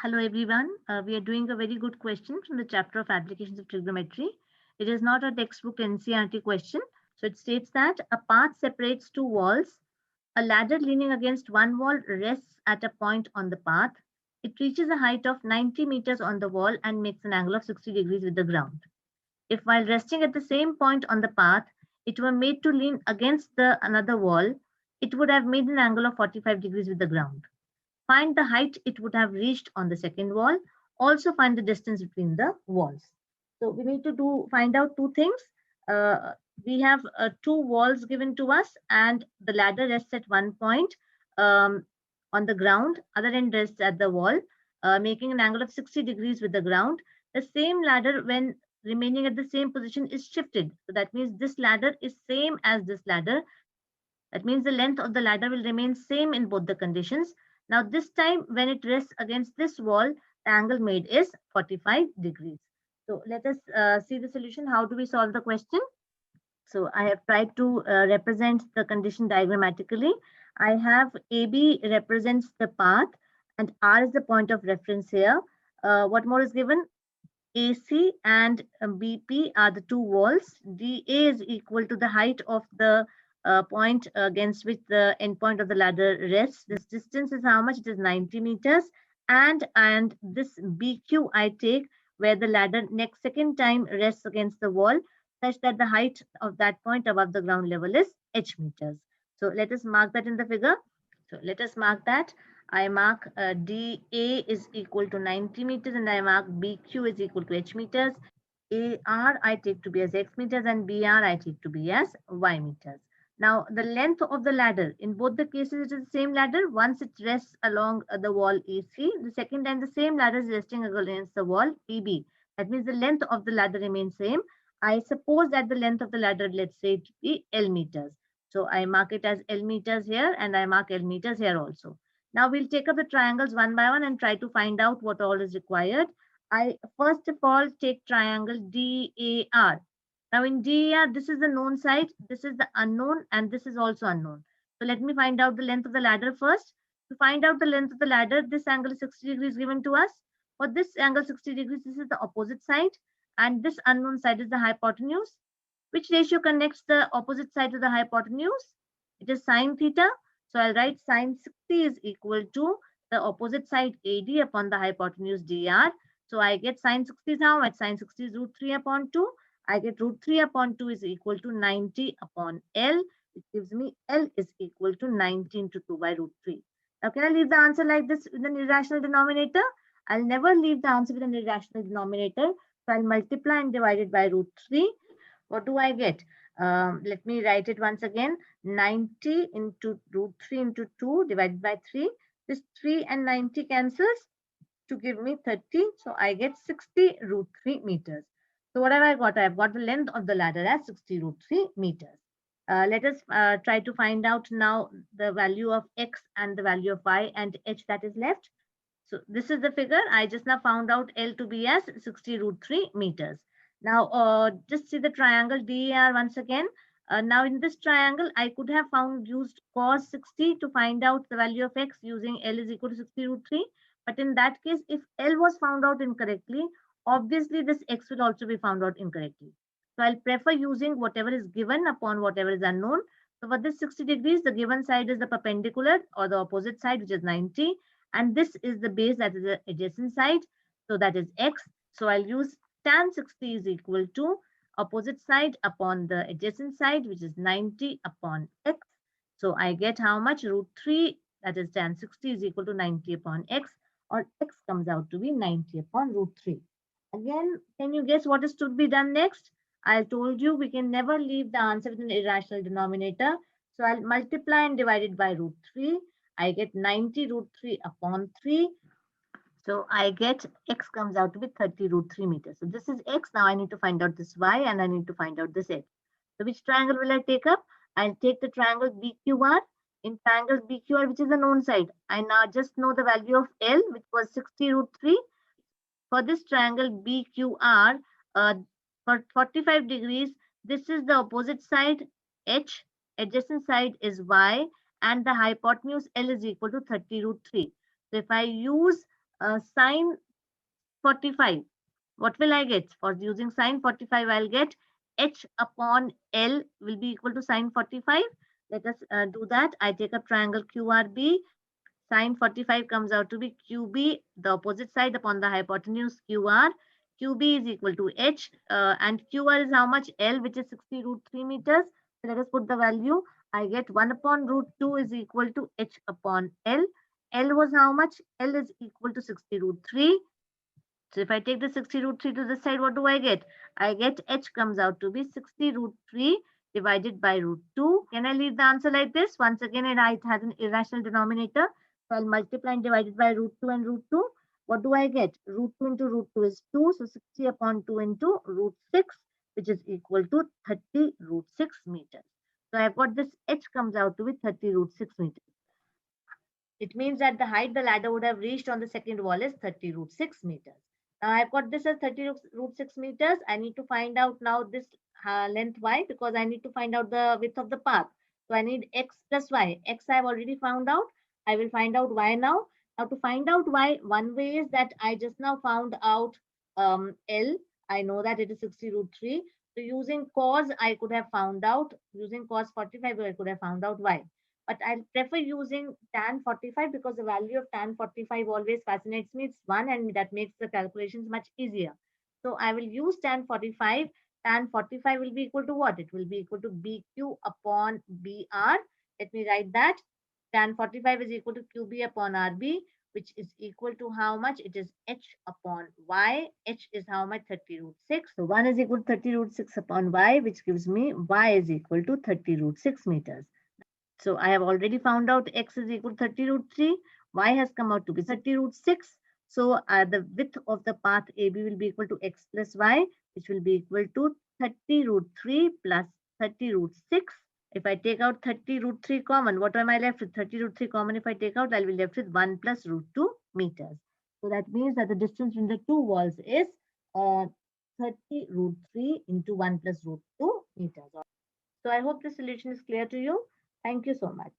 Hello everyone. We are doing a very good question from the chapter of applications of trigonometry. It is not a textbook NCERT question. So it states that a path separates two walls. A ladder leaning against one wall rests at a point on the path. It reaches a height of 90 meters on the wall and makes an angle of 60 degrees with the ground. If while resting at the same point on the path, it were made to lean against the another wall, it would have made an angle of 45 degrees with the ground. Find the height it would have reached on the second wall. Also find the distance between the walls. So we need to find out two things. Uh, we have two walls given to us, and the ladder rests at one point um, on the ground. Other end rests at the wall, making an angle of 60 degrees with the ground. The same ladder, when remaining at the same position, is shifted. So that means this ladder is same as this ladder. That means the length of the ladder will remain same in both the conditions. Now this time when it rests against this wall, the angle made is 45 degrees. So let us see the solution. How do we solve the question? So I have tried to represent the condition diagrammatically. I have AB represents the path and R is the point of reference here. What more is given? AC and BP are the two walls. DA is equal to the height of the point against which the endpoint of the ladder rests. This distance is how much? It is 90 meters. And this BQ I take where the ladder next second time rests against the wall such that the height of that point above the ground level is H meters. So let us mark that in the figure. So let us mark that. I mark DA is equal to 90 meters and I mark BQ is equal to H meters. AR I take to be as X meters and BR I take to be as Y meters. Now the length of the ladder, in both the cases it is the same ladder. Once it rests along the wall AC, the second time the same ladder is resting against the wall EB. That means the length of the ladder remains same. I suppose that the length of the ladder, let's say it be L meters. So I mark it as L meters here and I mark L meters here also. Now we'll take up the triangles one by one and try to find out what all is required. I first of all take triangle DAR. Now in DAR, this is the known side, this is the unknown, and this is also unknown. So let me find out the length of the ladder first. To find out the length of the ladder, this angle is 60 degrees given to us. For this angle 60 degrees, this is the opposite side, and this unknown side is the hypotenuse. Which ratio connects the opposite side to the hypotenuse? It is sine theta. So I'll write sine 60 is equal to the opposite side AD upon the hypotenuse dr. So I get sine 60 is how much? Sine 60 is root 3 upon 2. I get root 3 upon 2 is equal to 90 upon L, which gives me L is equal to 19 to 2 by root 3. Now can I leave the answer like this with an irrational denominator? I'll never leave the answer with an irrational denominator. So I'll multiply and divide it by root 3. What do I get? Let me write it once again. 90 into root 3 into 2 divided by 3. This 3 and 90 cancels to give me 30. So I get 60 root 3 meters. So what have I got? I've got the length of the ladder as 60 root 3 meters. Let us try to find out now the value of x and the value of y and h that is left. So this is the figure. I just now found out L to be as 60 root 3 meters. Now, just see the triangle DER once again. Now, in this triangle, I could have used cos 60 to find out the value of x using L is equal to 60 root 3. But in that case, if L was found out incorrectly, obviously this x will also be found out incorrectly. So I'll prefer using whatever is given upon whatever is unknown. So for this 60 degrees, the given side is the perpendicular or the opposite side, which is 90. And this is the base, that is the adjacent side. So that is x. So I'll use tan 60 is equal to opposite side upon the adjacent side, which is 90 upon x. So I get how much? Root 3, that is tan 60 is equal to 90 upon x, or x comes out to be 90 upon root 3. Again, can you guess what is to be done next? I told you we can never leave the answer with an irrational denominator. So I'll multiply and divide it by root 3. I get 90 root 3 upon 3. So I get x comes out to be 30 root 3 meters. So this is x. Now I need to find out this y and I need to find out this h. So which triangle will I take up? I'll take the triangle BQR. In triangle BQR, which is the known side, I now just know the value of L, which was 60 root 3. For this triangle BQR, for 45 degrees, this is the opposite side H, adjacent side is Y, and the hypotenuse L is equal to 30 root 3. So if I use Sine 45. What will I get? For using sine 45, I'll get h upon L will be equal to sine 45. Let us do that. I take a triangle QRB. Sine 45 comes out to be QB, the opposite side upon the hypotenuse QR. QB is equal to H and QR is how much? L, which is 60 root 3 meters. So let us put the value. I get 1 upon root 2 is equal to H upon L. L was how much? L is equal to 60 root 3. So if I take the 60 root 3 to this side, what do I get? I get H comes out to be 60 root 3 divided by root 2. Can I leave the answer like this? Once again, it has an irrational denominator. So I'll multiply and divide it by root 2 and root 2. What do I get? Root 2 into root 2 is 2. So 60 upon 2 into root 6, which is equal to 30 root 6 meters. So I've got this H comes out to be 30 root 6 meters. It means that the height the ladder would have reached on the second wall is 30 root 6 meters. Now I've got this as 30 root 6 meters. I need to find out now this length y because I need to find out the width of the path. So I need x plus y. X I've already found out. I will find out y now. Now to find out y, one way is that I just now found out L. I know that it is 60 root 3. So using cos, I could have found out, using cos 45, I could have found out y. But I prefer using tan 45 because the value of tan 45 always fascinates me. It's 1 and that makes the calculations much easier. So I will use tan 45. Tan 45 will be equal to what? It will be equal to BQ upon BR. Let me write that. Tan 45 is equal to QB upon RB, which is equal to how much? It is H upon Y. H is how much? 30 root 6. So 1 is equal to 30 root 6 upon Y, which gives me Y is equal to 30 root 6 meters. So I have already found out x is equal to 30 root 3. Y has come out to be 30 root 6. So the width of the path AB will be equal to x plus y, which will be equal to 30 root 3 plus 30 root 6. If I take out 30 root 3 common, what am I left with? 30 root 3 common if I take out, I'll be left with 1 plus root 2 meters. So that means that the distance between the two walls is 30 root 3 into 1 plus root 2 meters. So I hope the solution is clear to you. Thank you so much.